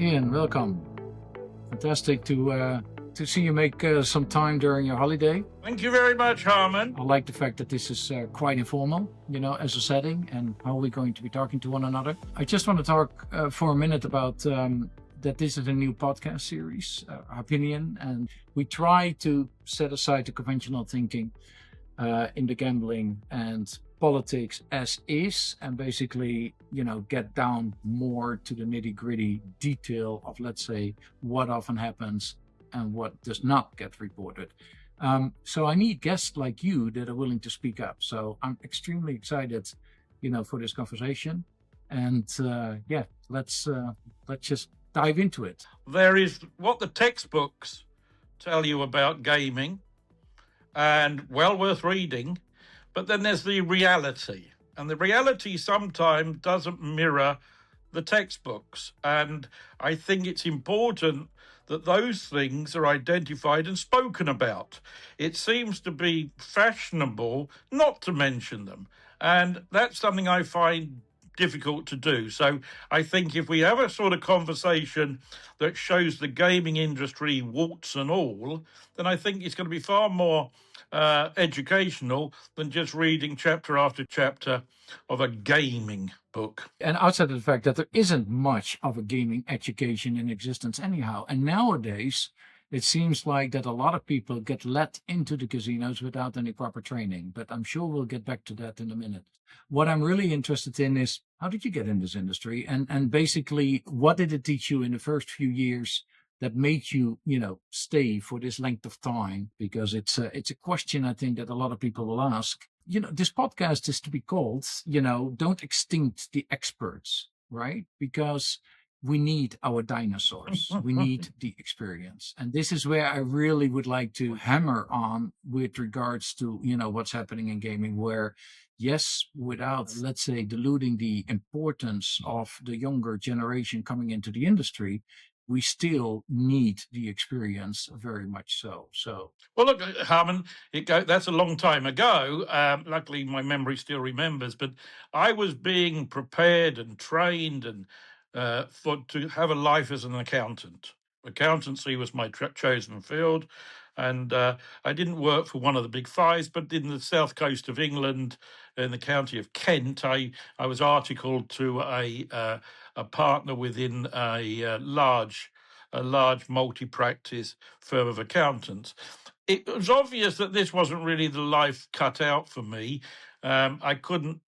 Ian, welcome. Fantastic to see you make some time during your holiday. Thank you very much, Harmen. I like the fact that this is quite informal, as a setting and how we're going to be talking to one another. I just want to talk for a minute about that this is a new podcast series, Harpinion, and we try to set aside the conventional thinking in the gambling and politics as is, and basically, get down more to the nitty-gritty detail of, let's say, what often happens and what does not get reported. So I need guests like you that are willing to speak up. So I'm extremely excited, for this conversation. And let's just dive into it. There is what the textbooks tell you about gaming, and well worth reading. But then there's the reality, and the reality sometimes doesn't mirror the textbooks. And I think it's important that those things are identified and spoken about. It seems to be fashionable not to mention them, and that's something I find difficult to do. So I think if we have a sort of conversation that shows the gaming industry warts and all, then I think it's going to be far more educational than just reading chapter after chapter of a gaming book. And outside of the fact that there isn't much of a gaming education in existence anyhow, and nowadays it seems like that a lot of people get let into the casinos without any proper training, but I'm sure we'll get back to that in a minute. What I'm really interested in is, how did you get in this industry? And basically, what did it teach you in the first few years that made you, stay for this length of time? Because it's a question I think that a lot of people will ask. This podcast is to be called, don't extinct the experts, right? Because we need our dinosaurs. We need the experience. And this is where I really would like to hammer on with regards to, what's happening in gaming, where, yes, without, let's say, diluting the importance of the younger generation coming into the industry, we still need the experience very much so. Well, look, Harmen, that's a long time ago. Luckily, my memory still remembers. But I was being prepared and trained and to have a life as an accountant. Accountancy was my chosen field. And I didn't work for one of the big fives, but in the south coast of England, in the county of Kent, I was articled to a partner within a large multi-practice firm of accountants. It was obvious that this wasn't really the life cut out for me. I couldn't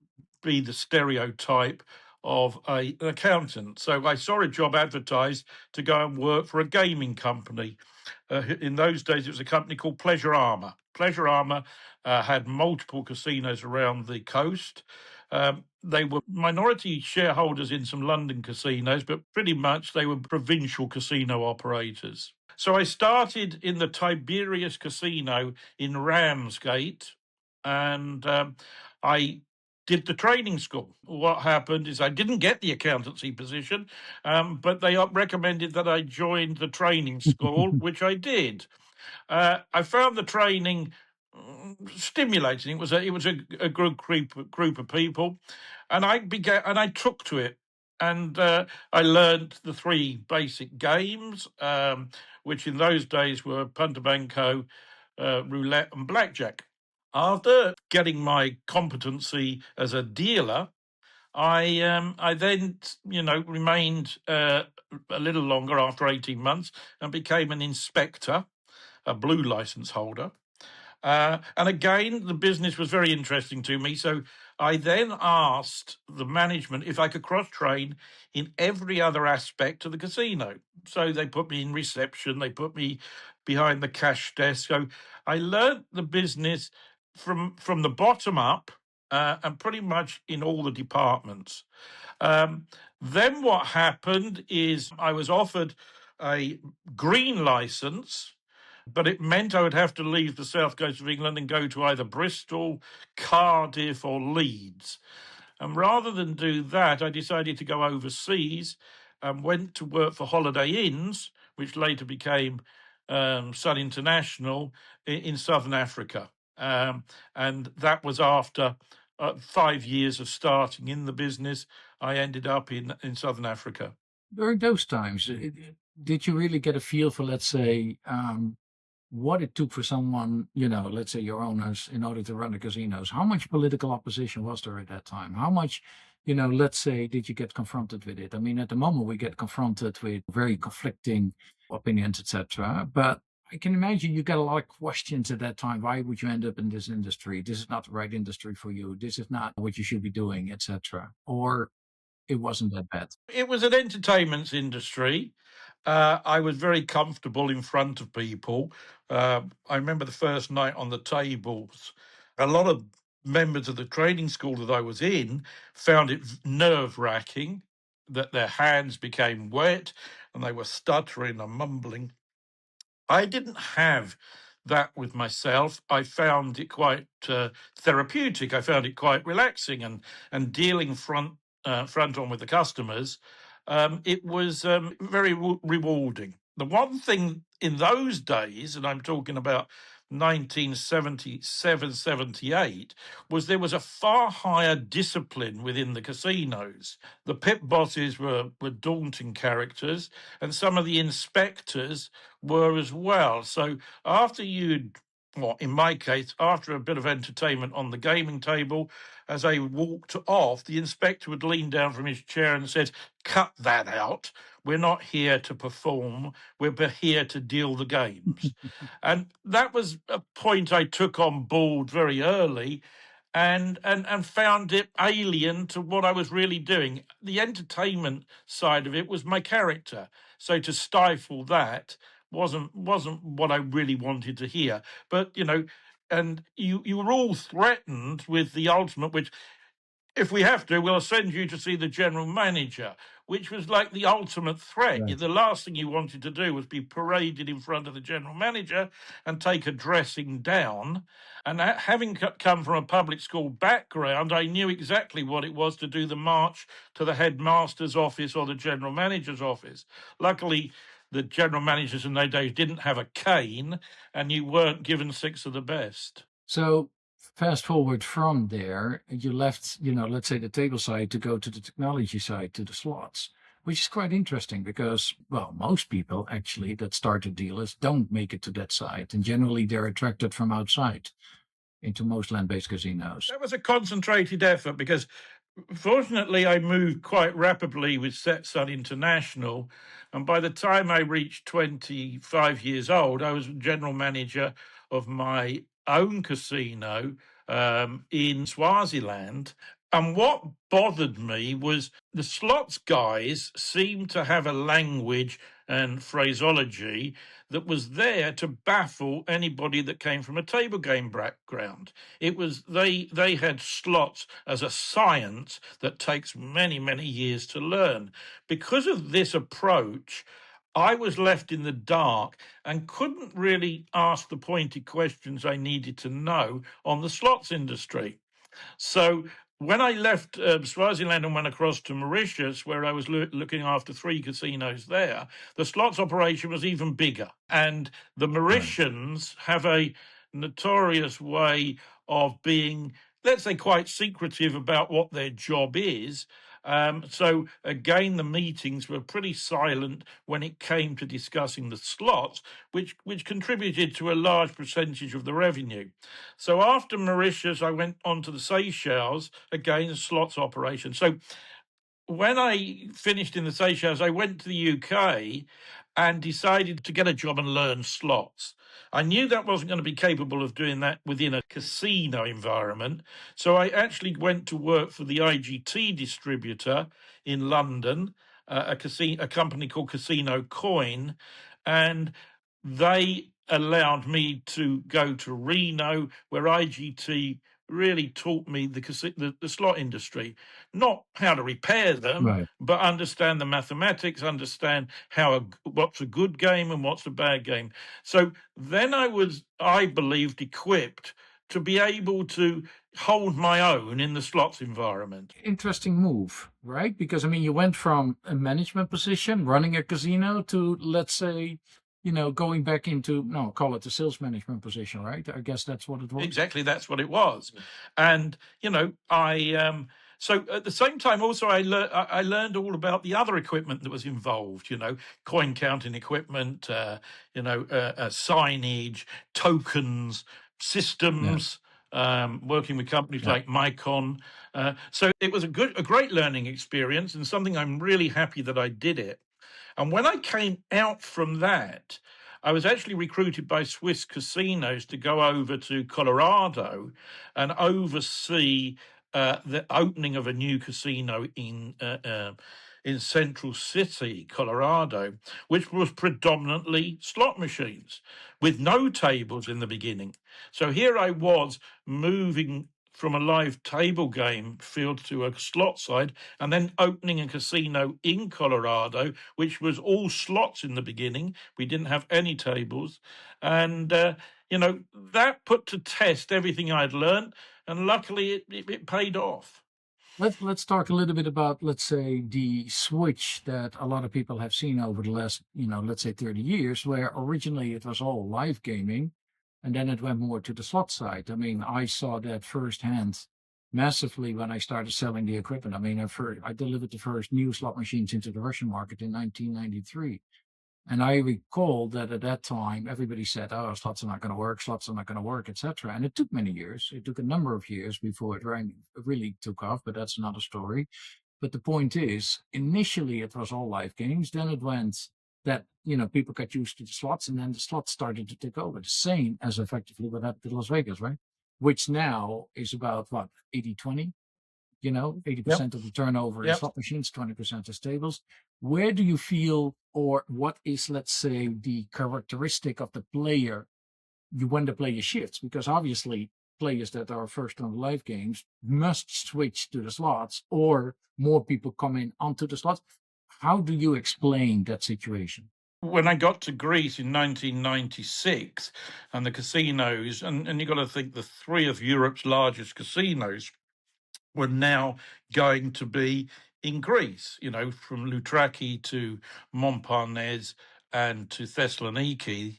be the stereotype of an accountant. So I saw a job advertised to go and work for a gaming company. In those days, it was a company called Pleasure Armour. Pleasure Armour had multiple casinos around the coast. They were minority shareholders in some London casinos, but pretty much they were provincial casino operators. So I started in the Tiberius Casino in Ramsgate, and I did the training school. What happened is I didn't get the accountancy position, but they recommended that I joined the training school, which I did. I found the training stimulating. It was a group of people, and I took to it. And I learned the three basic games, which in those days were Punta Banco, roulette, and blackjack. After getting my competency as a dealer, I then, remained a little longer after 18 months and became an inspector, a blue license holder. And again, the business was very interesting to me. So I then asked the management if I could cross-train in every other aspect of the casino. So they put me in reception, they put me behind the cash desk. So I learned the business from the bottom up, and pretty much in all the departments. Then what happened is I was offered a green license, but it meant I would have to leave the south coast of England and go to either Bristol, Cardiff, or Leeds. And rather than do that, I decided to go overseas and went to work for Holiday Inns, which later became Sun International in Southern Africa. And that was after 5 years of starting in the business. I ended up in Southern Africa. During those times, did you really get a feel for, let's say, what it took for someone, let's say your owners, in order to run the casinos? How much political opposition was there at that time? How much, let's say, did you get confronted with it? I mean, at the moment we get confronted with very conflicting opinions, etc. But I can imagine you got a lot of questions at that time. Why would you end up in this industry? This is not the right industry for you. This is not what you should be doing, etc. Or it wasn't that bad. It was an entertainment industry. I was very comfortable in front of people. I remember the first night on the tables, a lot of members of the training school that I was in found it nerve wracking that their hands became wet and they were stuttering and mumbling. I didn't have that with myself. I found it quite therapeutic. I found it quite relaxing, and dealing front on with the customers. It was very rewarding. The one thing in those days, and I'm talking about 1977, 78, was there was a far higher discipline within the casinos. The pit bosses were daunting characters, and some of the inspectors were as well. So after you'd, well, in my case, after a bit of entertainment on the gaming table, as I walked off, the inspector would lean down from his chair and said, "Cut that out. We're not here to perform. We're here to deal the games." And that was a point I took on board very early, and found it alien to what I was really doing. The entertainment side of it was my character. So to stifle that wasn't what I really wanted to hear. But and you were all threatened with the ultimate, which, if we have to, we'll send you to see the general manager, which was like the ultimate threat. Right. The last thing you wanted to do was be paraded in front of the general manager and take a dressing down. And having come from a public school background, I knew exactly what it was to do the march to the headmaster's office or the general manager's office. Luckily, the general managers in those days didn't have a cane, and you weren't given six of the best. So fast forward from there, you left, let's say the table side to go to the technology side, to the slots, which is quite interesting because, well, most people actually that start as dealers don't make it to that side. And generally they're attracted from outside into most land-based casinos. That was a concentrated effort because, fortunately, I moved quite rapidly with Set Sun International. And by the time I reached 25 years old, I was general manager of my own casino in Swaziland. And what bothered me was the slots guys seemed to have a language and phraseology that was there to baffle anybody that came from a table game background. It was they had slots as a science that takes many, many years to learn. Because of this approach, I was left in the dark and couldn't really ask the pointed questions I needed to know on the slots industry. So when I left Swaziland and went across to Mauritius, where I was looking after three casinos there, the slots operation was even bigger. And the Right. Mauritians have a notorious way of being, let's say, quite secretive about what their job is. So again, the meetings were pretty silent when it came to discussing the slots, which contributed to a large percentage of the revenue. So after Mauritius, I went on to the Seychelles, again, a slots operation. So when I finished in the Seychelles, I went to the UK and decided to get a job and learn slots. I knew that wasn't going to be capable of doing that within a casino environment. So I actually went to work for the IGT distributor in London, a company called Casino Coin, and they allowed me to go to Reno, where IGT really taught me the slot industry, not how to repair them, Right. but understand the mathematics, understand what's a good game and what's a bad game. So then I believed, equipped to be able to hold my own in the slots environment. Interesting move, right? Because I mean, you went from a management position, running a casino, to, let's say, going back into, no, call it a sales management position, right? I guess that's what it was. Exactly, that's what it was. And I So at the same time, also I learned all about the other equipment that was involved. Coin counting equipment, signage, tokens, Yeah, systems. Working with companies yeah. like Micon, so it was a great learning experience, and something I'm really happy that I did it. And when I came out from that, I was actually recruited by Swiss casinos to go over to Colorado and oversee the opening of a new casino in Central City, Colorado, which was predominantly slot machines with no tables in the beginning. So here I was moving from a live table game field to a slot side, and then opening a casino in Colorado, which was all slots in the beginning. We didn't have any tables. And, that put to test everything I'd learned. And luckily, it paid off. Let's talk a little bit about, let's say, the switch that a lot of people have seen over the last, let's say 30 years, where originally it was all live gaming, and then it went more to the slot side. I mean, I saw that firsthand massively when I started selling the equipment. I mean, I delivered the first new slot machines into the Russian market in 1993. And I recall that at that time, everybody said, "Oh, slots are not going to work. Slots are not going to work," etc. And it took many years. It took a number of years before it really took off. But that's another story. But the point is, initially it was all live games. Then it went that people got used to the slots, and then the slots started to take over. The same as effectively what happened to Las Vegas, right? Which now is about what 80-20. Yep. 80% of the turnover is Yep. slot machines, 20% is tables. Where do you feel, or what is, let's say, the characteristic of the player when the player shifts? Because obviously, players that are first on live games must switch to the slots, or more people come in onto the slots. How do you explain that situation? When I got to Greece in 1996, and the casinos, and you've got to think the three of Europe's largest casinos were now going to be in Greece, from Loutraki to Montparnasse and to Thessaloniki.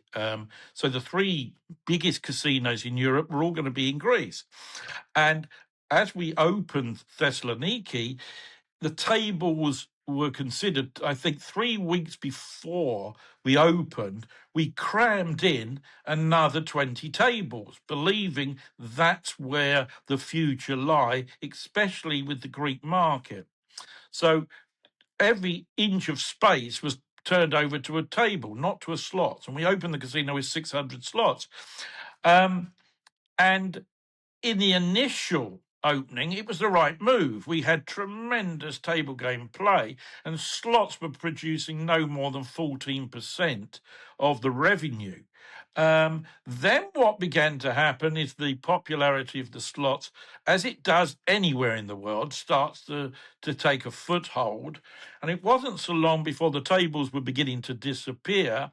So the three biggest casinos in Europe were all going to be in Greece. And as we opened Thessaloniki, the tables were considered, I think 3 weeks before we opened, we crammed in another 20 tables, believing that's where the future lie, especially with the Greek market. So every inch of space was turned over to a table, not to a slot. And we opened the casino with 600 slots. And in the initial opening, it was the right move. We had tremendous table game play, and slots were producing no more than 14% of the revenue. Then what began to happen is the popularity of the slots, as it does anywhere in the world, starts to take a foothold. And it wasn't so long before the tables were beginning to disappear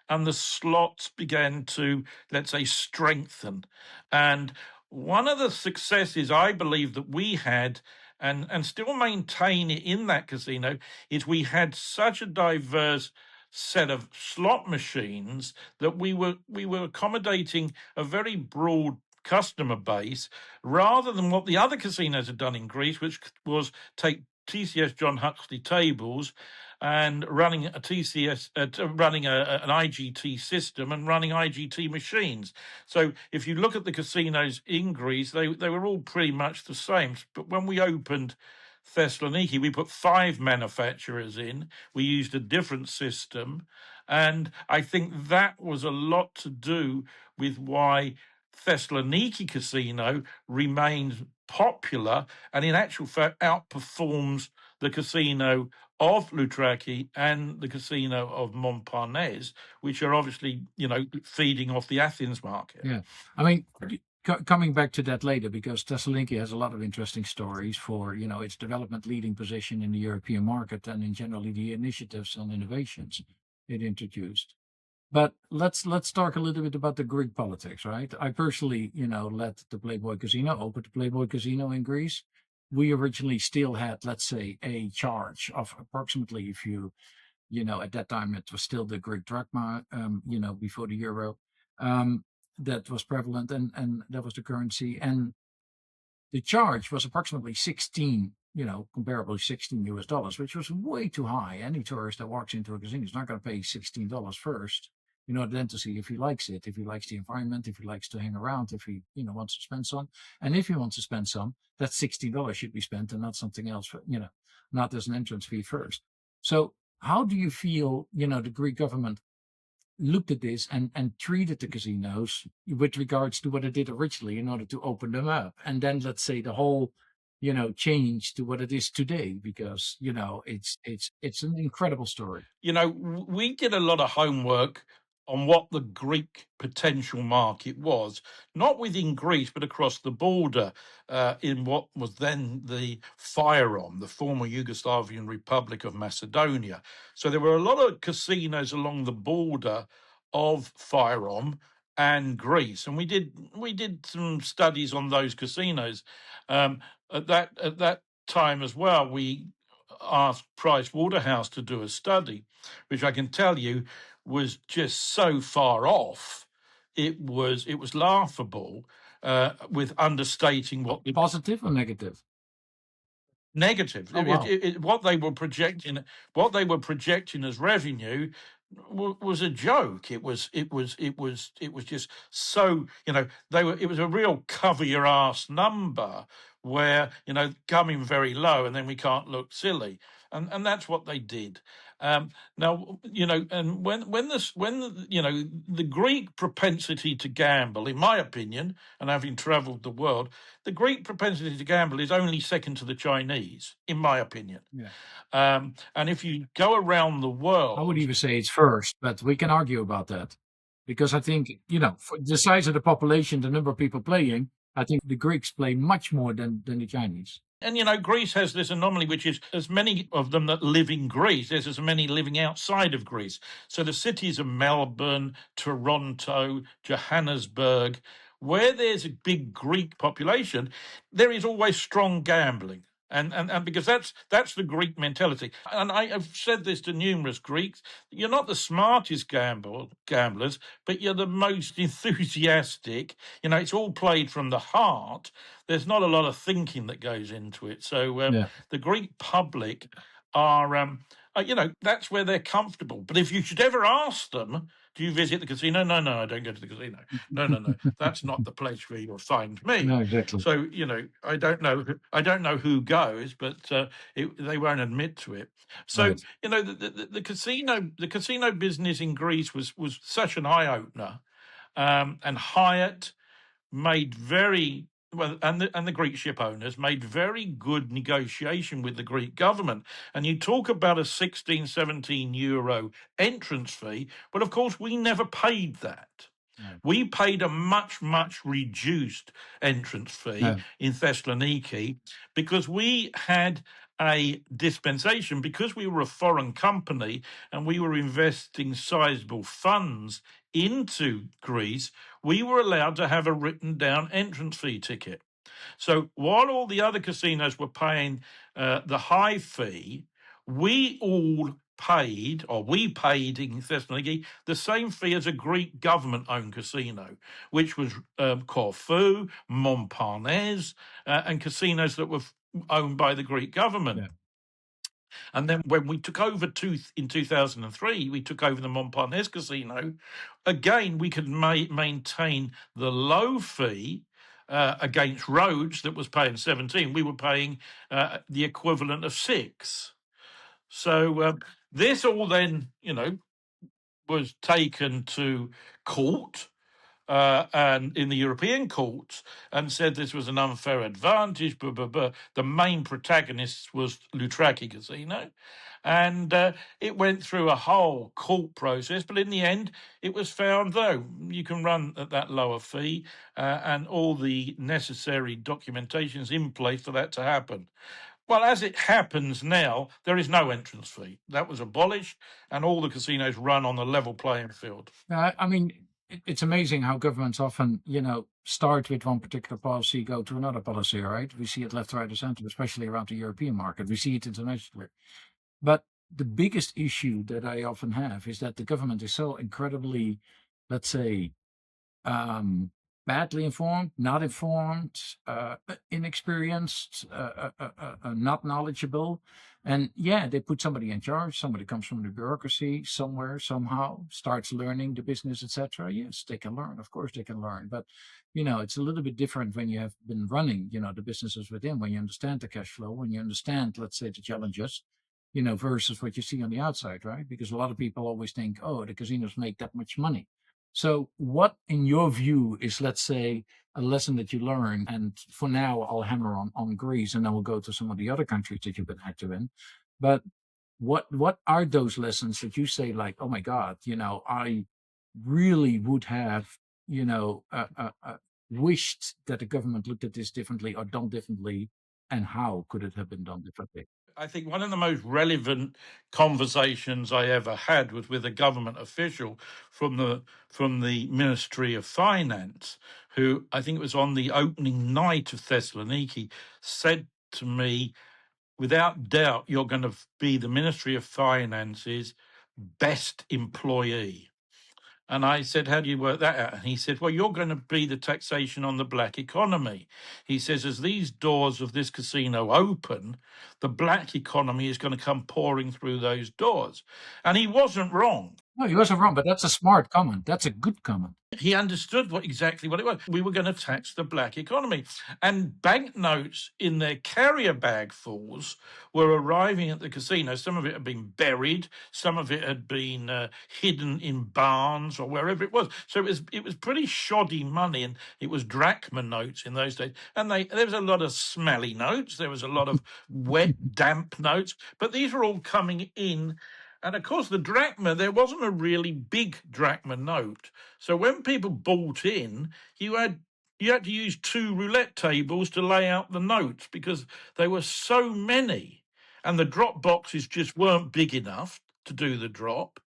and the slots began to, let's say, strengthen. And one of the successes I believe that we had and still maintain it in that casino is we had such a diverse set of slot machines that we were accommodating a very broad customer base rather than what the other casinos had done in Greece, which was take TCS John Huxley tables and running a TCS, running an IGT system and running IGT machines. So if you look at the casinos in Greece, they were all pretty much the same. But when we opened Thessaloniki, we put 5 manufacturers in. We used a different system. And I think that was a lot to do with why Thessaloniki Casino remains popular and in actual fact outperforms the casino of Loutraki and the casino of Montparnasse, which are obviously, feeding off the Athens market. Yeah, I mean, coming back to that later, because Thessaloniki has a lot of interesting stories for its development leading position in the European market and in generally the initiatives and innovations it introduced. But let's talk a little bit about the Greek politics, right? I personally, led the Playboy Casino, opened the Playboy Casino in Greece. We originally still had, let's say, a charge of approximately, if at that time it was still the Greek drachma, before the euro, that was prevalent, and that was the currency. And the charge was approximately 16 comparably $16, which was way too high. Any tourist that walks into a casino is not going to pay $16 first, then to see if he likes it, if he likes the environment, if he likes to hang around, if he, wants to spend some. And if he wants to spend some, that $16 should be spent and not something else, not as an entrance fee first. So how do you feel, the Greek government looked at this and treated the casinos with regards to what it did originally in order to open them up, and then let's say the whole change to what it is today, because it's an incredible story. We did a lot of homework on what the Greek potential market was, not within Greece, but across the border in what was then the FYROM, the former Yugoslavian Republic of Macedonia. So there were a lot of casinos along the border of FYROM and Greece, and we did some studies on those casinos. At that time as well, we asked Price Waterhouse to do a study, which I can tell you was just so far off. It was laughable, with understating what the Positive or negative? negative. Oh, wow. What they were projecting as revenue was a joke. It was just so, it was a real cover your ass number, where coming very low and then we can't look silly, and that's what they did. Now, and the Greek propensity to gamble, in my opinion, and having travelled the world, the Greek propensity to gamble is only second to the Chinese, in my opinion. Yeah. And if you go around the world, I would even say it's first, but we can argue about that, because I think, for the size of the population, the number of people playing, I think the Greeks play much more than the Chinese. And, Greece has this anomaly, which is as many of them that live in Greece, there's as many living outside of Greece. So the cities of Melbourne, Toronto, Johannesburg, where there's a big Greek population, there is always strong gambling. And because that's the Greek mentality. And I have said this to numerous Greeks: you're not the smartest gamblers, but you're the most enthusiastic. It's all played from the heart. There's not a lot of thinking that goes into it. So the Greek public are, that's where they're comfortable. But if you should ever ask them, do you visit the casino? No, I don't go to the casino. No. That's not the place where you'll find me. No, exactly. So, I don't know who goes, but they won't admit to it. So, Right. the casino business in Greece was such an eye opener, and Hyatt made very well, and the Greek ship owners made very good negotiation with the Greek government. And you talk about a 16, 17 euro entrance fee, but of course we never paid that. No. We paid a much, much reduced entrance fee in Thessaloniki, because we had a dispensation, because we were a foreign company and we were investing sizable funds into Greece. We were allowed to have a written down entrance fee ticket. So while all the other casinos were paying the high fee, we paid in Thessaloniki the same fee as a Greek government-owned casino, which was Corfu, Montparnasse, and casinos that were owned by the Greek government. Yeah. And then when we took over in 2003, we took over the Montparnasse casino. Again, we could maintain the low fee against Rhodes that was paying 17. We were paying the equivalent of 6. So this all then, was taken to court, and in the European courts, and said this was an unfair advantage. The main protagonist was Loutraki Casino, and it went through a whole court process. But in the end, it was found, though, you can run at that lower fee, and all the necessary documentation's in place for that to happen. Well, as it happens now, there is no entrance fee. That was abolished, and all the casinos run on the level playing field. I mean, it's amazing how governments often, start with one particular policy, go to another policy, right? We see it left, right, or center, especially around the European market. We see it internationally. But the biggest issue that I often have is that the government is so incredibly, let's say, badly informed, not informed, inexperienced, not knowledgeable. And yeah, they put somebody in charge. Somebody comes from the bureaucracy somewhere, somehow, starts learning the business, etc. Yes, they can learn. Of course, they can learn. But it's a little bit different when you have been running, the businesses within, when you understand the cash flow, when you understand, let's say, the challenges, versus what you see on the outside, right? Because a lot of people always think, oh, the casinos make that much money. So what, in your view, is, let's say, a lesson that you learned? And for now, I'll hammer on Greece, and then we'll go to some of the other countries that you've been active in. But what are those lessons that you say, like, oh my God, I really would have, wished that the government looked at this differently or done differently, and how could it have been done differently? I think one of the most relevant conversations I ever had was with a government official from the Ministry of Finance, who, I think it was on the opening night of Thessaloniki, said to me, without doubt, you're going to be the Ministry of Finance's best employee. And I said, how do you work that out? And he said, well, you're going to be the taxation on the black economy. He says, as these doors of this casino open, the black economy is going to come pouring through those doors. And he wasn't wrong. No, he wasn't wrong, but that's a smart comment. That's a good comment. He understood exactly what it was. We were going to tax the black economy. And banknotes in their carrier bag fulls were arriving at the casino. Some of it had been buried. Some of it had been hidden in barns or wherever it was. So it was pretty shoddy money, and it was drachma notes in those days. And there was a lot of smelly notes. There was a lot of wet, damp notes. But these were all coming in. And of course, the drachma, there wasn't a really big drachma note. So when people bought in, you had to use 2 roulette tables to lay out the notes because there were so many. And the drop boxes just weren't big enough to do the drop.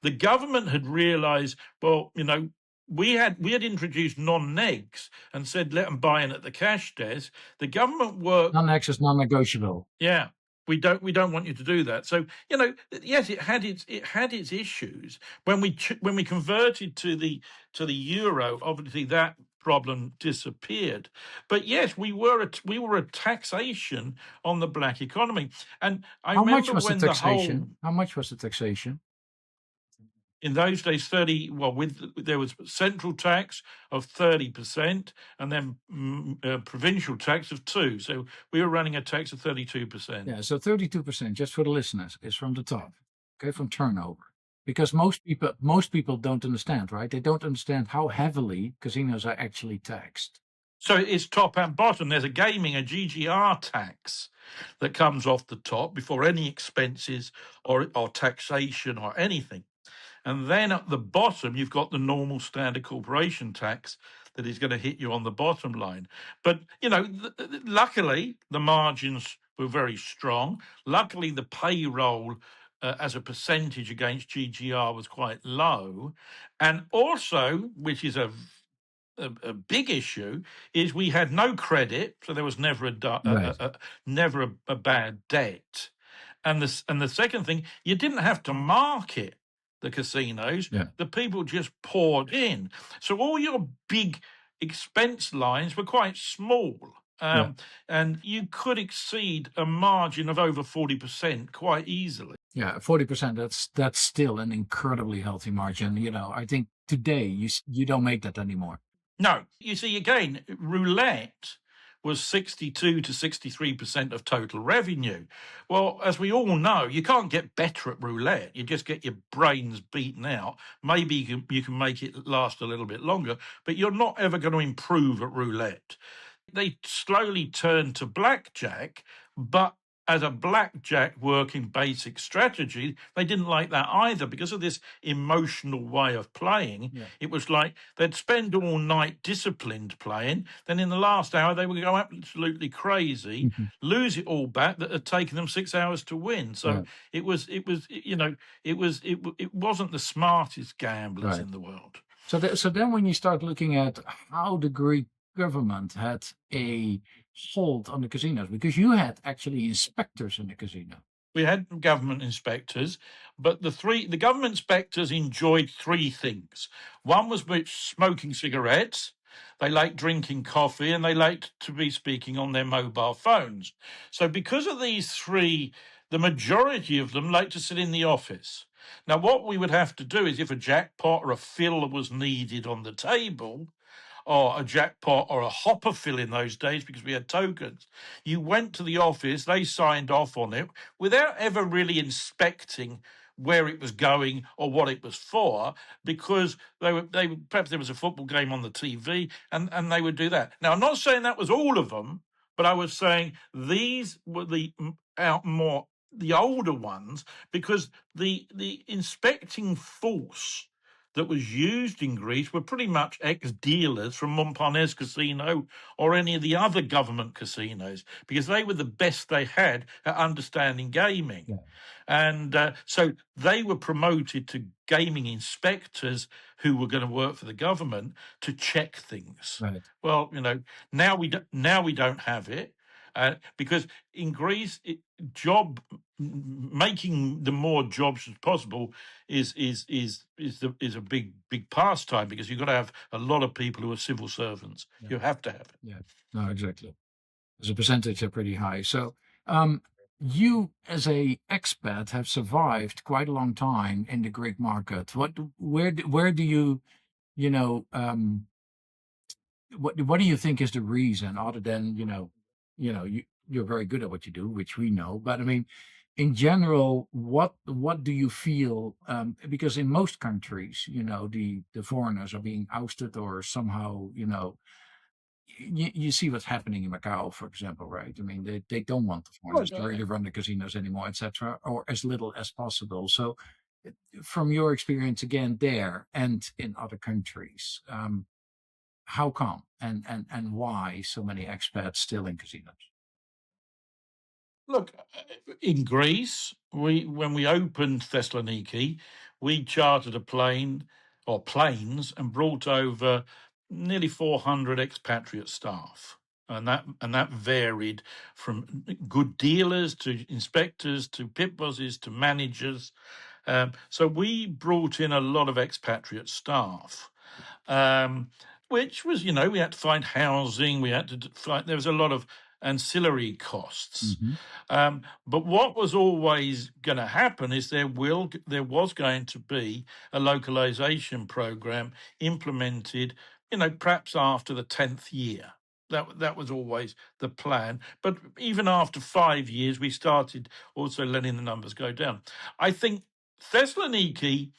The government had realised, well, we had introduced non-negs and said let them buy in at the cash desk. The government worked. Non-negs is non-negotiable. Yeah. We don't want you to do that. So yes, it had its issues when we converted to the euro. Obviously, that problem disappeared. But yes, we were a taxation on the black economy. And I How remember much was when the taxation? How much was the taxation? In those days, 30. Well, there was central tax of 30%, and then provincial tax of 2%. So we were running a tax of 32%. Yeah, so 32%, just for the listeners, is from the top, okay, from turnover. Because most people don't understand, right? They don't understand how heavily casinos are actually taxed. So it's top and bottom. There's a GGR tax that comes off the top before any expenses or taxation or anything. And then at the bottom, you've got the normal standard corporation tax that is going to hit you on the bottom line. But, luckily, the margins were very strong. Luckily, the payroll as a percentage against GGR was quite low. And also, which is a big issue, is we had no credit, so there was never a bad debt. And the second thing, you didn't have to market the casinos. Yeah. The people just poured in. So all your big expense lines were quite small. And you could exceed a margin of over 40% quite easily. Yeah, 40%, that's still an incredibly healthy margin. I think today you don't make that anymore. No. You see, again, roulette was 62 to 63% of total revenue. Well, as we all know, you can't get better at roulette. You just get your brains beaten out. Maybe you can make it last a little bit longer, but you're not ever going to improve at roulette. They slowly turned to blackjack, but as a blackjack working basic strategy, they didn't like that either because of this emotional way of playing. Yeah. It was like they'd spend all night disciplined playing. Then in the last hour, they would go absolutely crazy, lose it all back that had taken them 6 hours to win. So it wasn't the smartest gamblers in the world. So then when you start looking at how the Greek government had a hold on the casinos, because you had actually inspectors in the casino. We had government inspectors, but the government inspectors enjoyed 3 things. One was smoking cigarettes, They like drinking coffee, and they like to be speaking on their mobile phones. So because of these three, the majority of them like to sit in the office. Now, what we would have to do is, if a jackpot or a fill was needed on the table, or a jackpot or a hopper fill in those days, because we had tokens, you went to the office, they signed off on it without ever really inspecting where it was going or what it was for, because they perhaps there was a football game on the TV, and they would do that. Now, I'm not saying that was all of them, but I was saying these were the older ones, because the inspecting force that was used in Greece were pretty much ex-dealers from Montparnasse Casino or any of the other government casinos, because they were the best they had at understanding gaming. Yeah. And so they were promoted to gaming inspectors who were going to work for the government to check things. Right. Well, now we don't have it. Because in Greece, making the more jobs as possible is a big pastime, because you've got to have a lot of people who are civil servants. Yeah. You have to have it. Yeah. No, exactly. As a percentage, they're pretty high. So, you as a expat have survived quite a long time in the Greek market. Where do you, you know, what do you think is the reason, other than you're very good at what you do, which we know, but I mean, in general, what do you feel? Because in most countries, the foreigners are being ousted or somehow, you see what's happening in Macau, for example, right? I mean, they don't want the foreigners to really run the casinos anymore, etc., or as little as possible. So, from your experience again there and in other countries, how come and why so many expats still in casinos? Look, in Greece, when we opened Thessaloniki, we chartered a plane or planes and brought over nearly 400 expatriate staff. And that varied from good dealers to inspectors to pit bosses to managers. So we brought in a lot of expatriate staff, which was, we had to find housing, we had to find, there was a lot of ancillary costs. But what was always going to happen is there was going to be a localization program implemented, perhaps after the 10th year. That was always the plan. But even after 5 years, we started also letting the numbers go down. I think Thessaloniki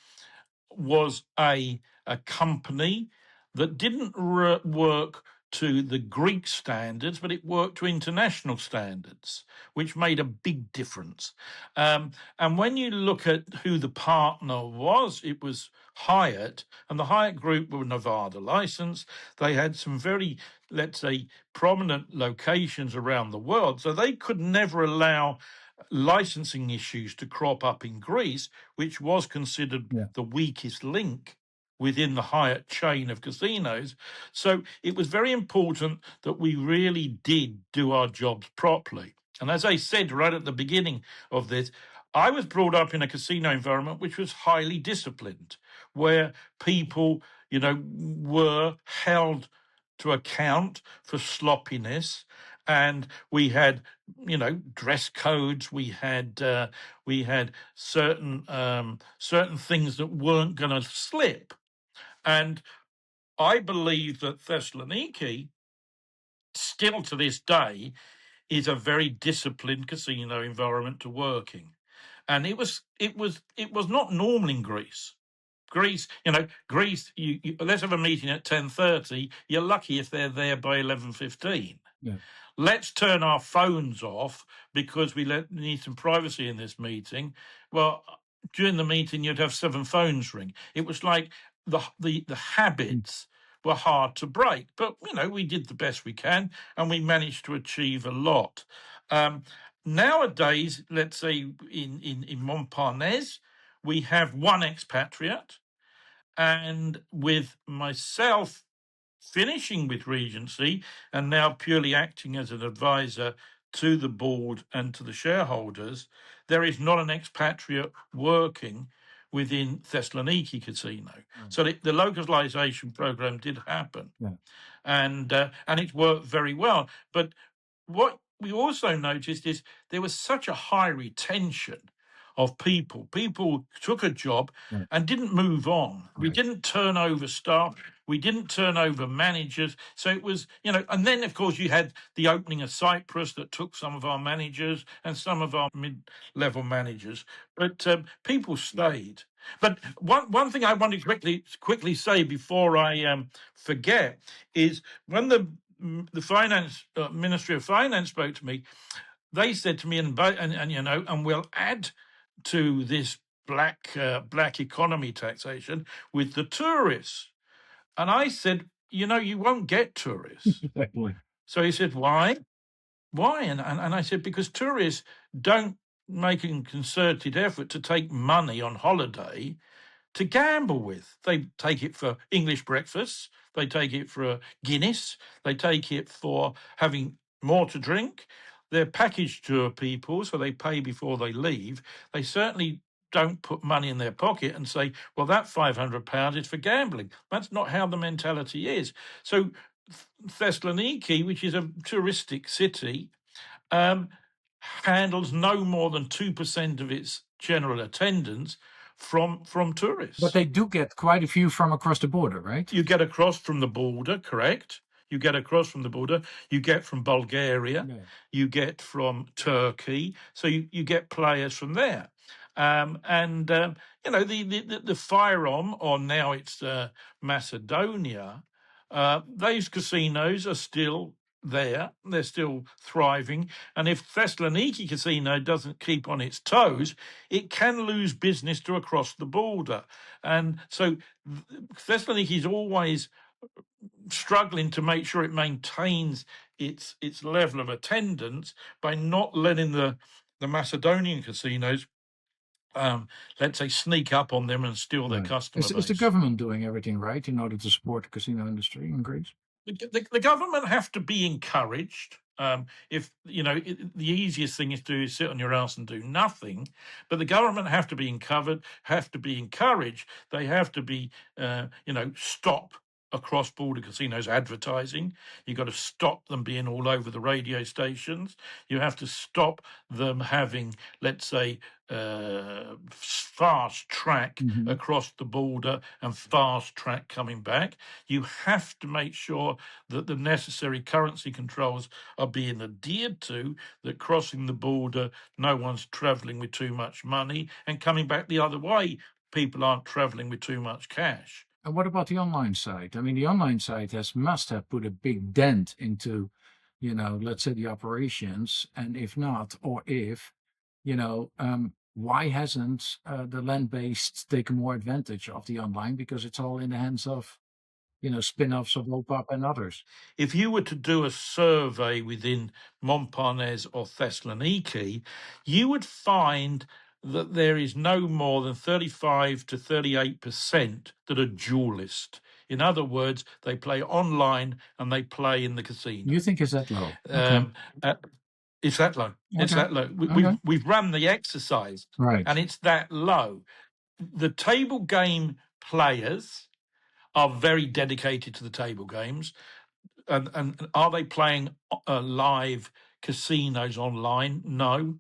was a company that didn't work to the Greek standards, but it worked to international standards, which made a big difference. And when you look at who the partner was, it was Hyatt, and the Hyatt Group were Nevada licensed. They had some very, let's say, prominent locations around the world, so they could never allow licensing issues to crop up in Greece, which was considered the weakest link within the Hyatt chain of casinos. So it was very important that we really did do our jobs properly. And as I said right at the beginning of this, I was brought up in a casino environment which was highly disciplined, where people, were held to account for sloppiness. And we had, dress codes. We had certain things that weren't going to slip. And I believe that Thessaloniki, still to this day, is a very disciplined casino environment to work in. And it was not normal in Greece. Greece, let's have a meeting at 10:30. You're lucky if they're there by 11:15. Yeah. Let's turn our phones off because we need some privacy in this meeting. Well, during the meeting, you'd have 7 phones ring. It was like the habits were hard to break, but we did the best we can, and we managed to achieve a lot. Nowadays, let's say in Montparnasse, we have one expatriate, and with myself finishing with Regency and now purely acting as an advisor to the board and to the shareholders, there is not an expatriate working within Thessaloniki Casino. Right. So the localization program did happen, Yeah. and it worked very well. But what we also noticed is there was such a high retention of people. People took a job Right. and didn't move on. We Right. didn't turn over staff. We didn't turn over managers. So it was, and then of course you had the opening of Cyprus that took some of our managers and some of our mid-level managers. But people stayed. But one thing I want to quickly say before I forget is when the finance Ministry of Finance spoke to me, they said to me, and we'll add to this black economy taxation with the tourists. And I said, you won't get tourists. Exactly. So he said, why? Why? And I said, because tourists don't make a concerted effort to take money on holiday to gamble with. They take it for English breakfasts, they take it for a Guinness, they take it for having more to drink. They're package tour people, so they pay before they leave. They certainly don't put money in their pocket and say, well, that £500 is for gambling. That's not how the mentality is. So Thessaloniki, which is a touristic city, handles no more than 2% of its general attendance from tourists. But they do get quite a few from across the border, right? You get across from the border, correct? You get across from the border. You get from Bulgaria. Yeah. You get from Turkey. So you get players from there. The Fyrom, or now it's Macedonia, those casinos are still there. They're still thriving. And if Thessaloniki Casino doesn't keep on its toes, it can lose business to across the border. And so Thessaloniki is always struggling to make sure it maintains its level of attendance by not letting the Macedonian casinos, let's say, sneak up on them and steal their customer Is base. the government doing everything right in order to support the casino industry in Greece? The government have to be encouraged. If the easiest thing is to sit on your ass and do nothing, but the government have to be encouraged. They have to be, stop across-border casinos advertising. You've got to stop them being all over the radio stations. You have to stop them having, let's say, fast track across the border and fast track coming back. You have to make sure that the necessary currency controls are being adhered to, that crossing the border, no one's travelling with too much money, and coming back the other way, people aren't travelling with too much cash. And what about the online side? I mean, the online side must have put a big dent into, let's say the operations. And if not, or if, why hasn't the land-based taken more advantage of the online? Because it's all in the hands of, spin-offs of Lopap and others. If you were to do a survey within Montparnasse or Thessaloniki, you would find that there is no more than 35 to 38% that are dualist. In other words, they play online and they play in the casino. You think it's that low? It's that low. Okay. It's that low. We've run the exercise, right, and it's that low. The table game players are very dedicated to the table games. And are they playing live casinos online? No.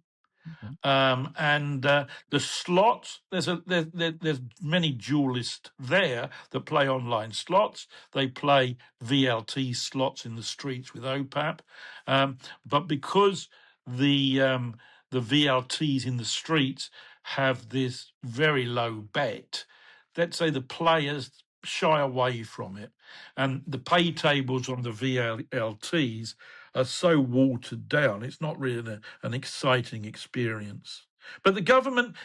The slots, there's many duelists there that play online slots. They play VLT slots in the streets with OPAP, but because the VLTs in the streets have this very low bet, let's say the players shy away from it, and the pay tables on the VLTs are so watered down. It's not really an exciting experience. But the government,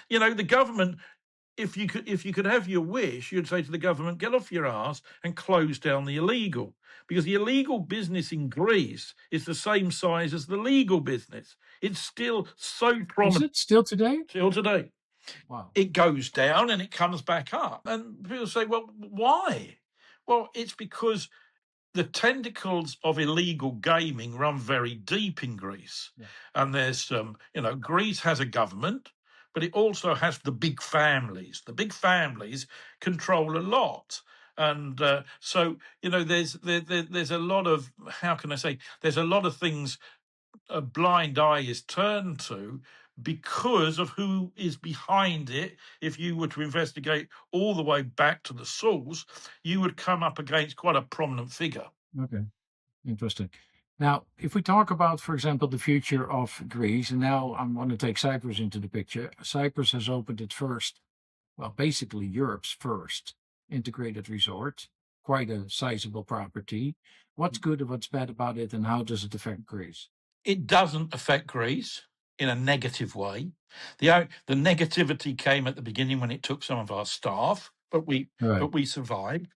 if you could have your wish, you'd say to the government, get off your ass and close down the illegal, because the illegal business in Greece is the same size as the legal business. It's still so prominent. Is it still today? Still today. Wow. It goes down and it comes back up. And people say, well, why? Well, it's because the tentacles of illegal gaming run very deep in Greece. Yeah. And there's, Greece has a government, but it also has the big families. The big families control a lot. And so, there's a lot of, how can I say, there's a lot of things a blind eye is turned to because of who is behind it. If you were to investigate all the way back to the source, you would come up against quite a prominent figure. Okay, interesting. Now, if we talk about, for example, the future of Greece, and now I'm going to take Cyprus into the picture. Cyprus has opened its first, well, basically Europe's first integrated resort, quite a sizable property. What's good and what's bad about it, and how does it affect Greece? It doesn't affect Greece in a negative way. The negativity came at the beginning when it took some of our staff, but we Right. survived.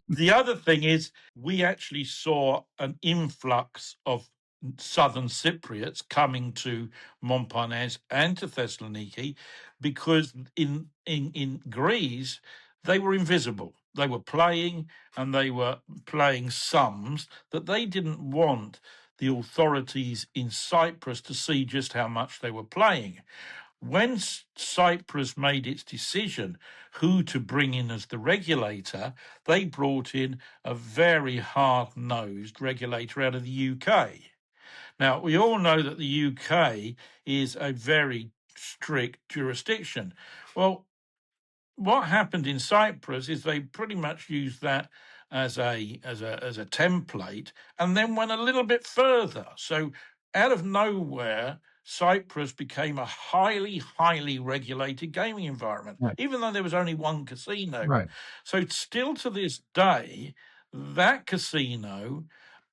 The other thing is we actually saw an influx of southern Cypriots coming to Montparnasse and to Thessaloniki because in Greece they were invisible. They were playing, and they were playing sums that they didn't want the authorities in Cyprus to see just how much they were playing. When Cyprus made its decision who to bring in as the regulator, they brought in a very hard-nosed regulator out of the UK. Now, we all know that the UK is a very strict jurisdiction. Well, what happened in Cyprus is they pretty much used that as a template, and then went a little bit further. So out of nowhere, Cyprus became a highly regulated gaming environment, Right. even though there was only one casino. Right. So still to this day, that casino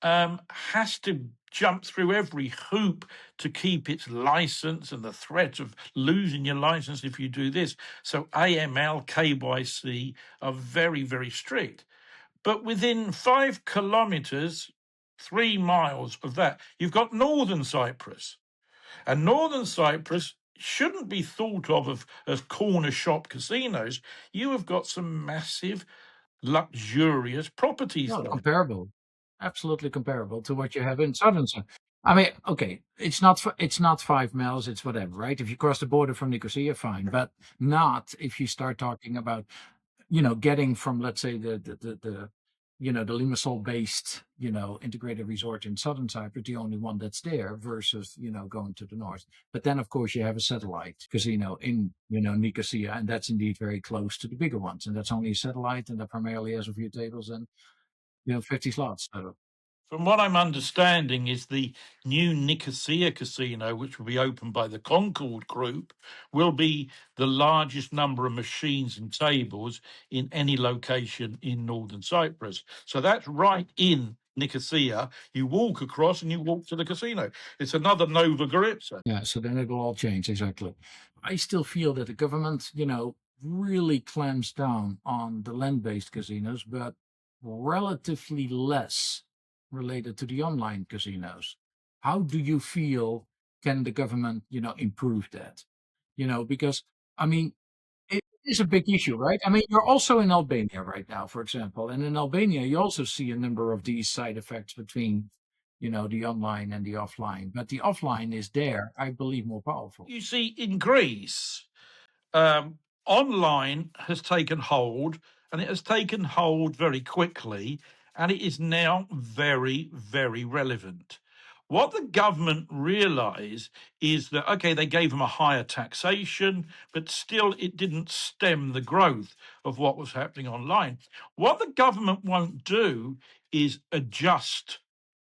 has to jump through every hoop to keep its license, and the threat of losing your license if you do this. So AML, KYC are very strict. But within 5 kilometers, 3 miles of that, you've got Northern Cyprus. And Northern Cyprus shouldn't be thought of as corner shop casinos. You have got some massive, luxurious properties No, there. comparable, absolutely comparable to what you have in southern. I mean, okay, it's not 5 miles, it's whatever, right? If you cross the border from Nicosia, fine, but not if you start talking about, getting from, let's say, the Limassol based, integrated resort in southern Cyprus, the only one that's there, versus, going to the north. But then, of course, you have a satellite casino in, Nicosia, and that's indeed very close to the bigger ones. And that's only a satellite, and that primarily has a few tables and, 50 slots. So, From what I'm understanding, is the new Nicosia casino, which will be opened by the Concord Group, will be the largest number of machines and tables in any location in northern Cyprus. So that's right in Nicosia. You walk across and you walk to the casino. It's another Nova Goritza. yeah, so then it will all change, exactly. I still feel that the government, really clamps down on the land-based casinos, but relatively less related to the online casinos. How do you feel can the government, improve that? Because I mean, it is a big issue, right? I mean, you're also in Albania right now, for example, and in Albania you also see a number of these side effects between, the online and the offline. But the offline is there, I believe, more powerful. You see, in Greece, um, online has taken hold, and it has taken hold very quickly, and it is now very relevant. What the government realise is that, okay, they gave them a higher taxation, but still it didn't stem the growth of what was happening online. What the government won't do is adjust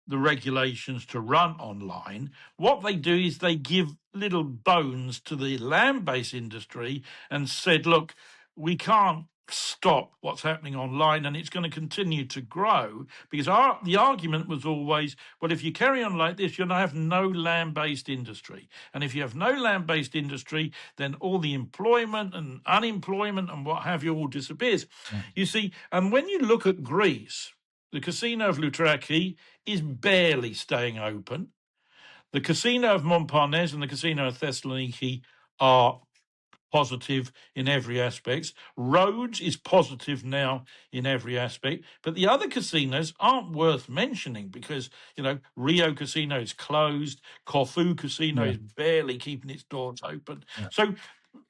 the regulations to run online. What they do is they give little bones to the land-based industry and said, look, we can't stop what's happening online, and it's going to continue to grow, because the argument was always, well, if you carry on like this, you'll have no land-based industry, and if you have no land-based industry, then all the employment and unemployment and what have you all disappears. Yeah. You see, and when you look at Greece, the casino of Loutraki is barely staying open. The casino of Montparnasse and the casino of Thessaloniki are positive in every aspect. Rhodes is positive now in every aspect. But the other casinos aren't worth mentioning because, Rio Casino is closed. Corfu Casino Yeah. is barely keeping its doors open. Yeah. So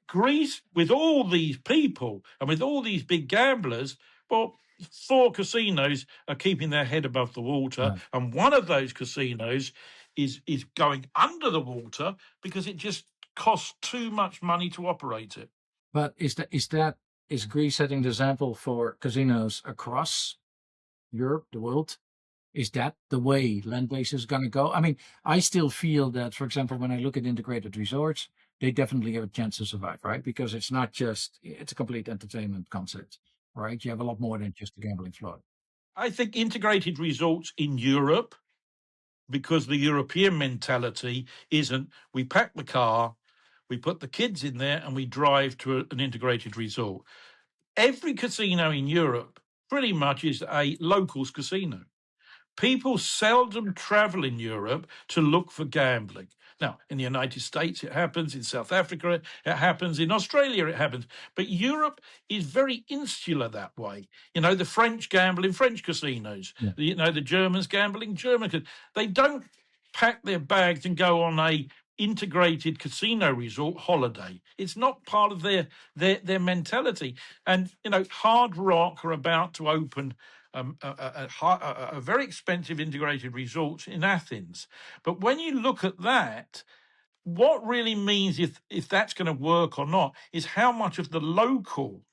Greece, with all these people and with all these big gamblers, well, 4 casinos are keeping their head above the water, Right. and one of those casinos is going under the water because it just costs too much money to operate it. But is Greece setting the example for casinos across Europe, the world? Is that the way land-based is going to go? I mean, I still feel that, for example, when I look at integrated resorts, they definitely have a chance to survive, right? Because it's a complete entertainment concept, right? You have a lot more than just a gambling floor. I think integrated resorts in Europe, because the European mentality isn't we pack the car, we put the kids in there, and we drive to an integrated resort. Every casino in Europe pretty much is a locals casino. People seldom travel in Europe to look for gambling. Now, in the United States, it happens. In South Africa, it happens. In Australia, it happens. But Europe is very insular that way. The French gamble in French casinos. Yeah. The Germans gamble in German. They don't pack their bags and go on a integrated casino resort holiday. It's not part of their mentality. And Hard Rock are about to open a very expensive integrated resort in Athens. But when you look at that, what really means if that's going to work or not is how much of the local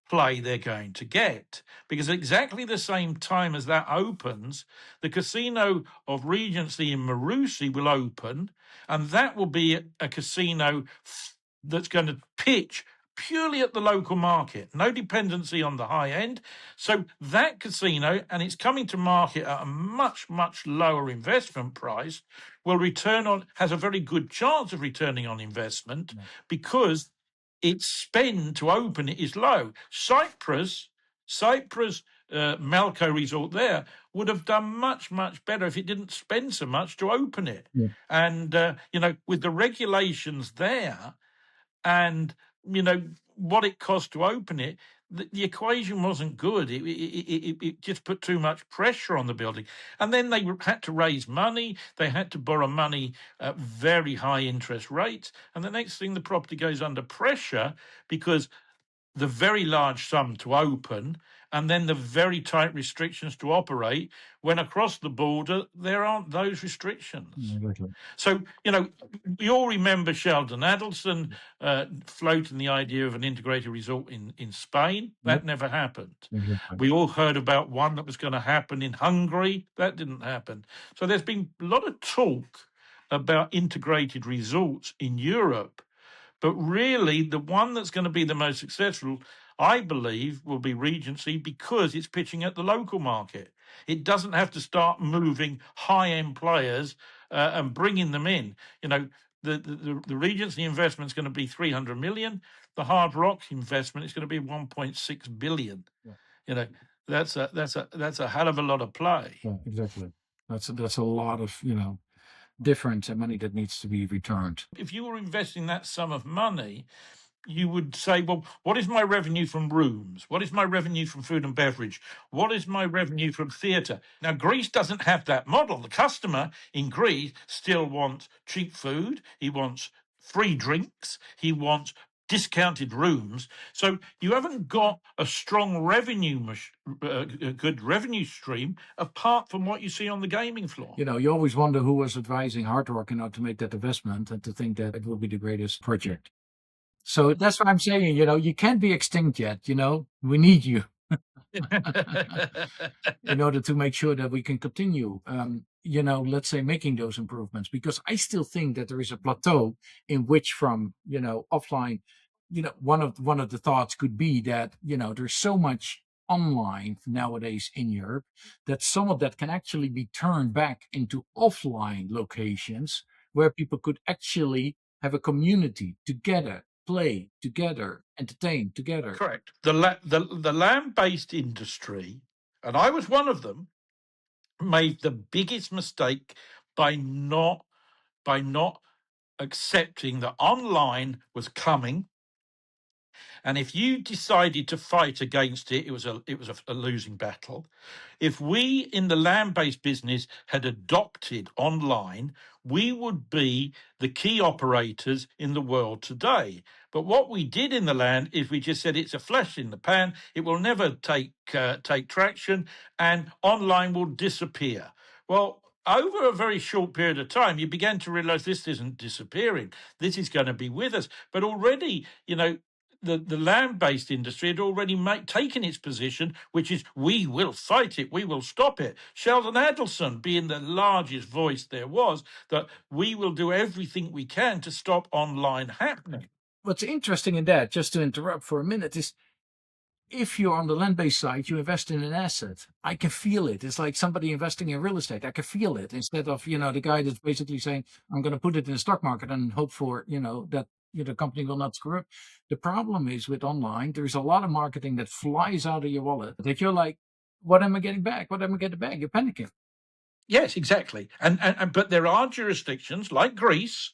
play they're going to get. Because at exactly the same time as that opens, the casino of Regency in Mauritius will open, and that will be a casino that's going to pitch purely at the local market, no dependency on the high end. So that casino, and it's coming to market at a much, much lower investment price, has a very good chance of returning on investment because its spend to open it is low. Cyprus, Malco Resort there would have done much, much better if it didn't spend so much to open it. Yeah. And, with the regulations there and, what it cost to open it, the equation wasn't good. It just put too much pressure on the building. And then they had to raise money. They had to borrow money at very high interest rates. And the next thing, the property goes under pressure because the very large sum to open and then the very tight restrictions to operate, when across the border there aren't those restrictions. Exactly. So, we all remember Sheldon Adelson floating the idea of an integrated resort in Spain. That never happened. Exactly. We all heard about one that was going to happen in Hungary. That didn't happen. So there's been a lot of talk about integrated resorts in Europe. But really, the one that's going to be the most successful, I believe, will be Regency because it's pitching at the local market. It doesn't have to start moving high-end players and bringing them in. The Regency investment is going to be 300 million. The Hard Rock investment is going to be 1.6 billion. Yeah. That's a hell of a lot of play. Yeah, exactly. That's a lot of different money that needs to be returned. If you were investing that sum of money, you would say, well, what is my revenue from rooms? What is my revenue from food and beverage? What is my revenue from theatre? Now, Greece doesn't have that model. The customer in Greece still wants cheap food. He wants free drinks. He wants discounted rooms. So you haven't got a strong a good revenue stream apart from what you see on the gaming floor. You always wonder who was advising Hard Rock, to make that investment and to think that it will be the greatest project. So that's what I'm saying. You can't be extinct yet. We need you in order to make sure that we can continue. Let's say making those improvements, because I still think that there is a plateau in which from offline. One of the thoughts could be that there's so much online nowadays in Europe that some of that can actually be turned back into offline locations where people could actually have a community together, play together, entertain together. Correct. The land-based industry, and I was one of them, made the biggest mistake by not accepting that online was coming And if you decided to fight against it, it was a losing battle. If we in the land-based business had adopted online, we would be the key operators in the world today. But what we did in the land is we just said it's a flash in the pan. It will never take traction, and online will disappear. Well, over a very short period of time, you began to realize this isn't disappearing. This is going to be with us. But already, the land-based industry had already taken its position, which is we will fight it, we will stop it. Sheldon Adelson being the largest voice there was, that we will do everything we can to stop online happening. What's interesting in that, just to interrupt for a minute, is if you're on the land-based side, you invest in an asset. I can feel it. It's like somebody investing in real estate. I can feel it, instead of, the guy that's basically saying, I'm going to put it in the stock market and hope for, that the company will not screw up. The problem is with online, there's a lot of marketing that flies out of your wallet that you're like, what am I getting back? What am I getting back? You're panicking. Yes, exactly. And but there are jurisdictions like Greece,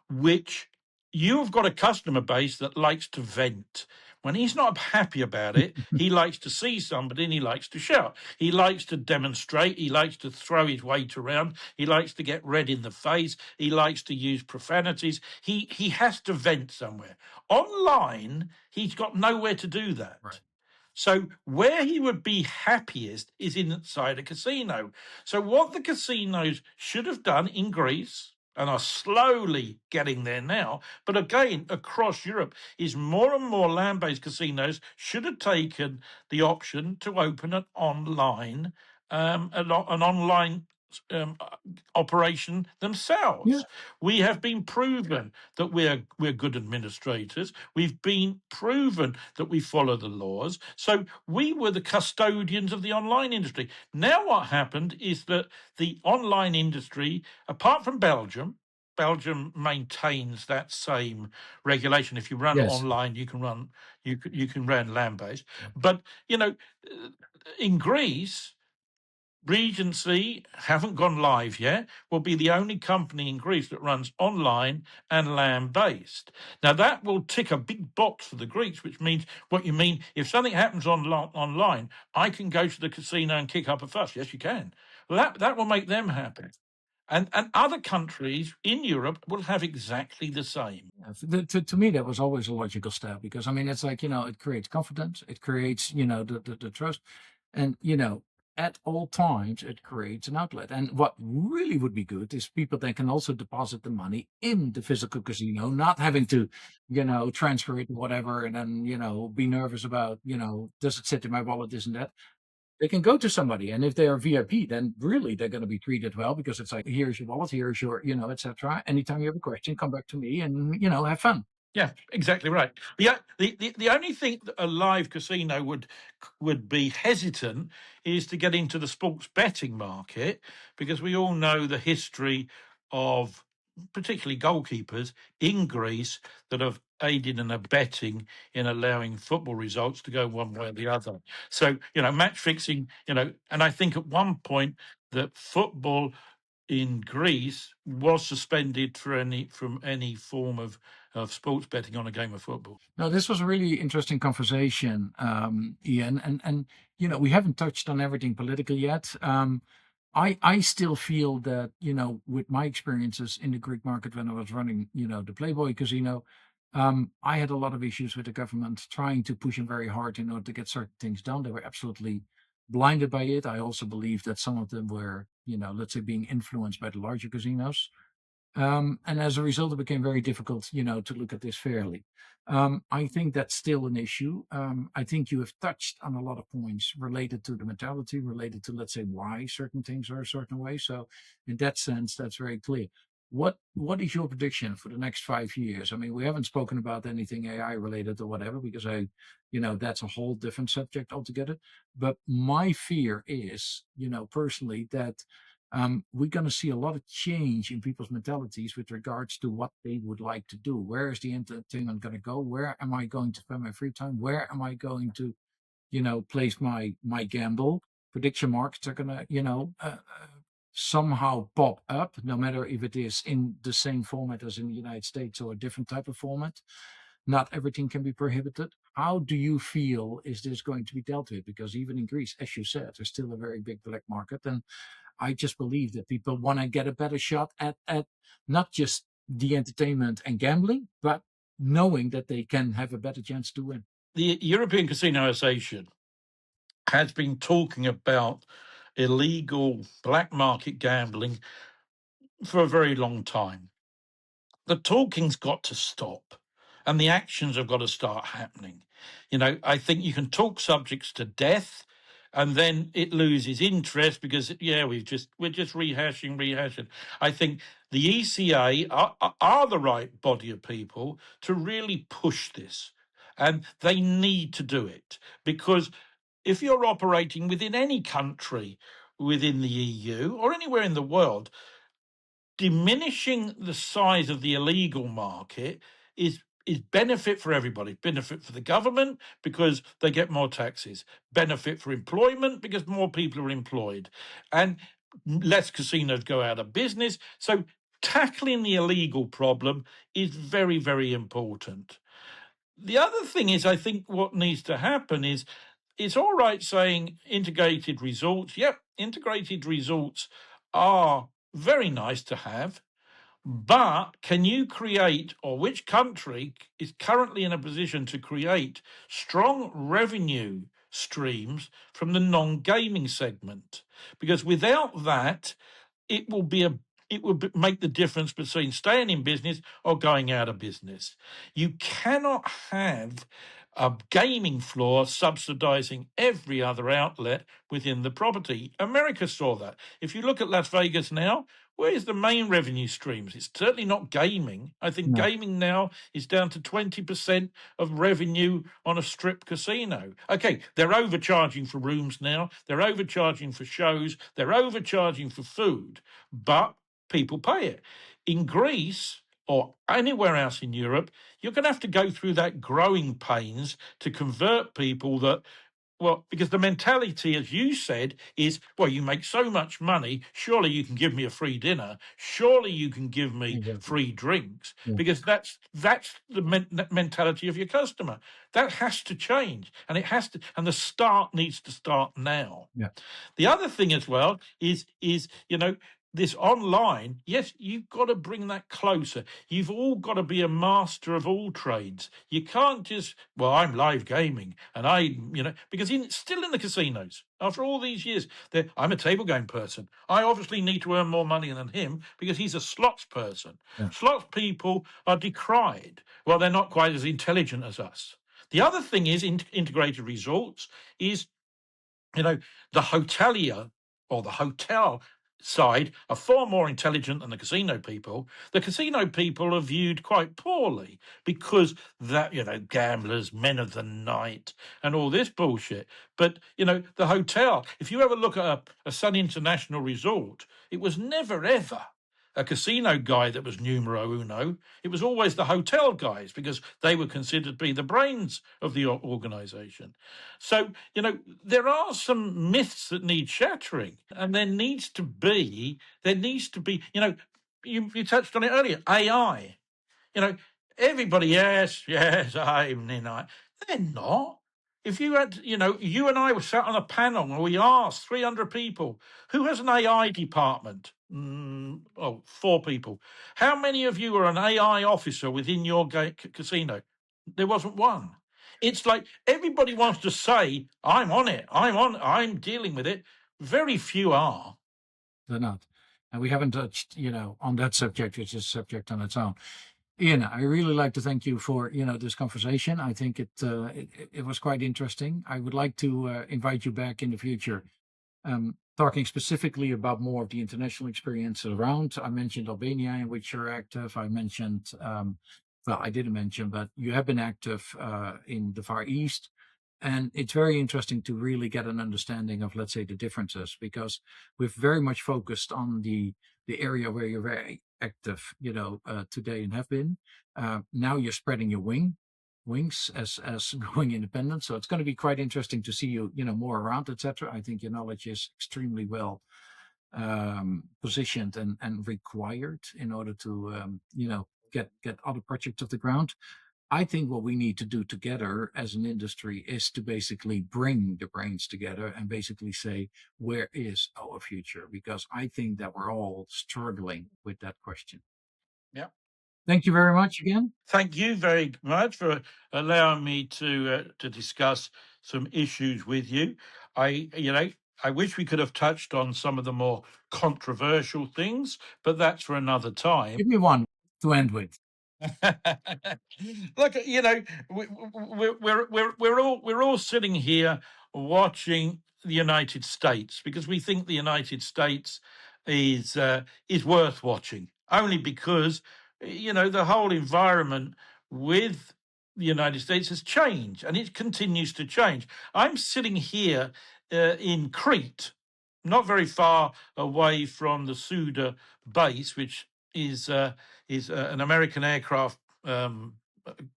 which you've got a customer base that likes to vent. When he's not happy about it, he likes to see somebody and he likes to shout. He likes to demonstrate. He likes to throw his weight around. He likes to get red in the face. He likes to use profanities. He has to vent somewhere. Online, he's got nowhere to do that. Right. So where he would be happiest is inside a casino. So what the casinos should have done in Greece, and are slowly getting there now, but again across Europe, is more and more land-based casinos should have taken the option to open an online um, operation themselves. Yeah. We have been proven that we're good administrators. We've been proven that we follow the laws. So we were the custodians of the online industry. Now what happened is that the online industry, apart from Belgium maintains that same regulation. If you run Yes. online, you can run land based. But in Greece, Regency haven't gone live yet, will be the only company in Greece that runs online and land-based. Now, that will tick a big box for the Greeks, which means what you mean, if something happens online, I can go to the casino and kick up a fuss. Yes, you can. Well, that will make them happy. And other countries in Europe will have exactly the same. To me, that was always a logical step, because I mean, it's like, it creates confidence, it creates, the trust, and, at all times, it creates an outlet. And what really would be good is people that can also deposit the money in the physical casino, not having to, transfer it, whatever, and then, be nervous about, does it sit in my wallet, this and that. They can go to somebody, and if they are VIP, then really they're going to be treated well, because it's like, here's your wallet, here's your, etc. Anytime you have a question, come back to me, and have fun. Yeah, exactly right. The only thing that a live casino would be hesitant is to get into the sports betting market, because we all know the history of particularly goalkeepers in Greece that have aided and abetting in allowing football results to go one way or the other. So, match fixing, and I think at one point that football in Greece was suspended from any form of sports betting on a game of football. Now, this was a really interesting conversation, Ian, and we haven't touched on everything political yet. I still feel that, with my experiences in the Greek market when I was running, the Playboy Casino, I had a lot of issues with the government trying to push them very hard in order to get certain things done. They were absolutely blinded by it. I also believe that some of them were, let's say, being influenced by the larger casinos. And as a result, it became very difficult, to look at this fairly. I think that's still an issue. I think you have touched on a lot of points related to the mentality, related to, let's say, why certain things are a certain way. So in that sense, that's very clear. What is your prediction for the next 5 years? I mean, we haven't spoken about anything AI related or whatever, because that's a whole different subject altogether. But my fear is, personally, that we're going to see a lot of change in people's mentalities with regards to what they would like to do. Where is the entertainment going to go? Where am I going to spend my free time? Where am I going to, place my gamble? Prediction markets are going to, somehow pop up, no matter if it is in the same format as in the United States or a different type of format. not everything can be prohibited. How do you feel is this going to be dealt with? Because even in Greece, as you said, there's still a very big black market, and I just believe that people want to get a better shot at not just the entertainment and gambling, but knowing that they can have a better chance to win. The European Casino Association has been talking about illegal black market gambling for a very long time. The talking's got to stop and the actions have got to start happening. I think you can talk subjects to death and then it loses interest because we're just rehashing. I think the ECA are the right body of people to really push this, and they need to do it, because if you're operating within any country within the EU or anywhere in the world, diminishing the size of the illegal market is benefit for everybody. Benefit for the government because they get more taxes. Benefit for employment because more people are employed, and less casinos go out of business. So tackling the illegal problem is very, very important. The other thing is, I think what needs to happen is, it's all right saying integrated resorts. Yep, integrated resorts are very nice to have, but can you create, or which country is currently in a position to create strong revenue streams from the non-gaming segment? Because without that, it will make the difference between staying in business or going out of business. You cannot have a gaming floor subsidizing every other outlet within the property. America saw that. If you look at Las Vegas now, where's the main revenue streams? It's certainly not gaming. I think No. gaming now is down to 20% of revenue on a strip casino. Okay, they're overcharging for rooms now. They're overcharging for shows. They're overcharging for food, but people pay it. In Greece or anywhere else in Europe, you're going to have to go through that growing pains to convert people that, well, because the mentality, as you said, is, well, you make so much money, surely you can give me a free dinner, surely you can give me Exactly. free drinks, Yeah. because that's the mentality of your customer. That has to change, and and the start needs to start now. Yeah. The other thing as well is this online. Yes, you've got to bring that closer. You've all got to be a master of all trades. You can't just, well, I'm live gaming and because still in the casinos after all these years, I'm a table game person. I obviously need to earn more money than him because he's a slots person. Yeah. Slots people are decried. Well, they're not quite as intelligent as us. The other thing is integrated resorts is, the hotelier or the hotel side are far more intelligent than the casino people. The casino people are viewed quite poorly because that, gamblers, men of the night, and all this bullshit. But, the hotel, if you ever look at a Sun International resort, it was never, ever a casino guy that was numero uno. It was always the hotel guys because they were considered to be the brains of the organization. So, there are some myths that need shattering, and there needs to be, you touched on it earlier, AI. Everybody, yes, I'm in AI. They're not. If you had, you and I were sat on a panel and we asked 300 people, who has an AI department? 4 people. How many of you are an AI officer within your casino? There wasn't one. It's like everybody wants to say, I'm on it, I'm dealing with it. Very few are. They're not. And we haven't touched, on that subject, which is a subject on its own. Ian, I really like to thank you for this conversation. I think it was quite interesting. I would like to invite you back in the future, talking specifically about more of the international experience around. I mentioned Albania, in which you're active. I mentioned, well, I didn't mention, but you have been active in the Far East. And it's very interesting to really get an understanding of, let's say, the differences, because we've very much focused on the area where you're very active, today and have been. Now you're spreading your wings as going independent. So it's going to be quite interesting to see you, more around, etc. I think your knowledge is extremely well positioned and required in order to, get other projects off the ground. I think what we need to do together as an industry is to basically bring the brains together and basically say, where is our future? Because I think that we're all struggling with that question. Yeah. Thank you very much again. Thank you very much for allowing me to discuss some issues with you. I wish we could have touched on some of the more controversial things, but that's for another time. Give me one to end with. Look, we're all sitting here watching the United States because we think the United States is worth watching, only because the whole environment with the United States has changed and it continues to change. I'm sitting here in Crete, not very far away from the Suda base, which is an American aircraft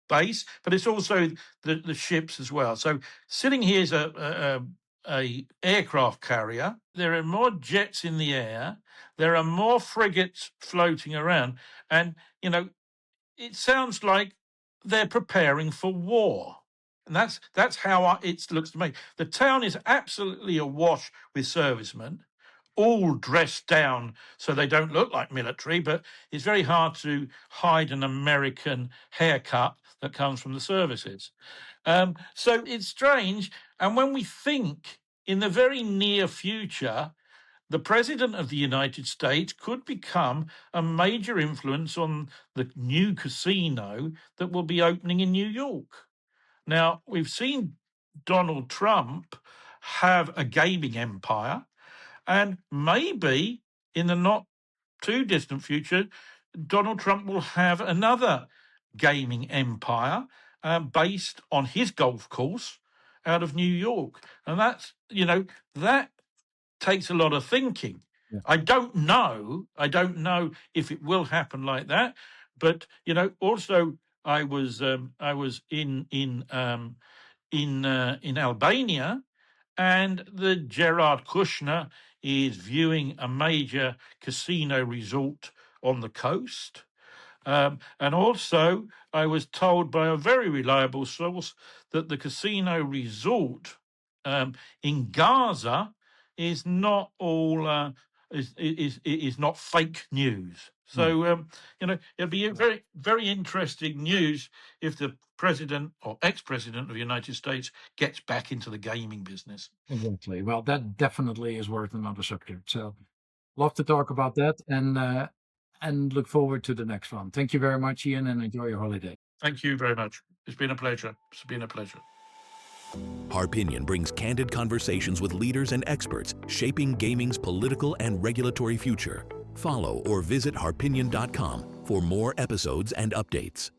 base, but it's also the ships as well. So sitting here is a aircraft carrier. There are more jets in the air. There are more frigates floating around, and it sounds like they're preparing for war. And that's how it looks to me. The town is absolutely awash with servicemen, all dressed down so they don't look like military, but it's very hard to hide an American haircut that comes from the services. So it's strange. And when we think in the very near future, the president of the United States could become a major influence on the new casino that will be opening in New York. Now, we've seen Donald Trump have a gaming empire, and maybe in the not too distant future, Donald Trump will have another gaming empire based on his golf course out of New York. And that takes a lot of thinking. Yeah. I don't know if it will happen like that, but also I was in Albania, and the Gerard Kushner is viewing a major casino resort on the coast. And also, I was told by a very reliable source that the casino resort in Gaza is not all is not fake news. So it'll be very very interesting news if the president or ex-president of the United States gets back into the gaming business. Exactly. Well, that definitely is worth another subject. So love to talk about that and look forward to the next one. Thank you very much, Ian, and enjoy your holiday. Thank you very much. It's been a pleasure. It's been a pleasure. Harpinion brings candid conversations with leaders and experts shaping gaming's political and regulatory future. Follow or visit harpinion.com for more episodes and updates.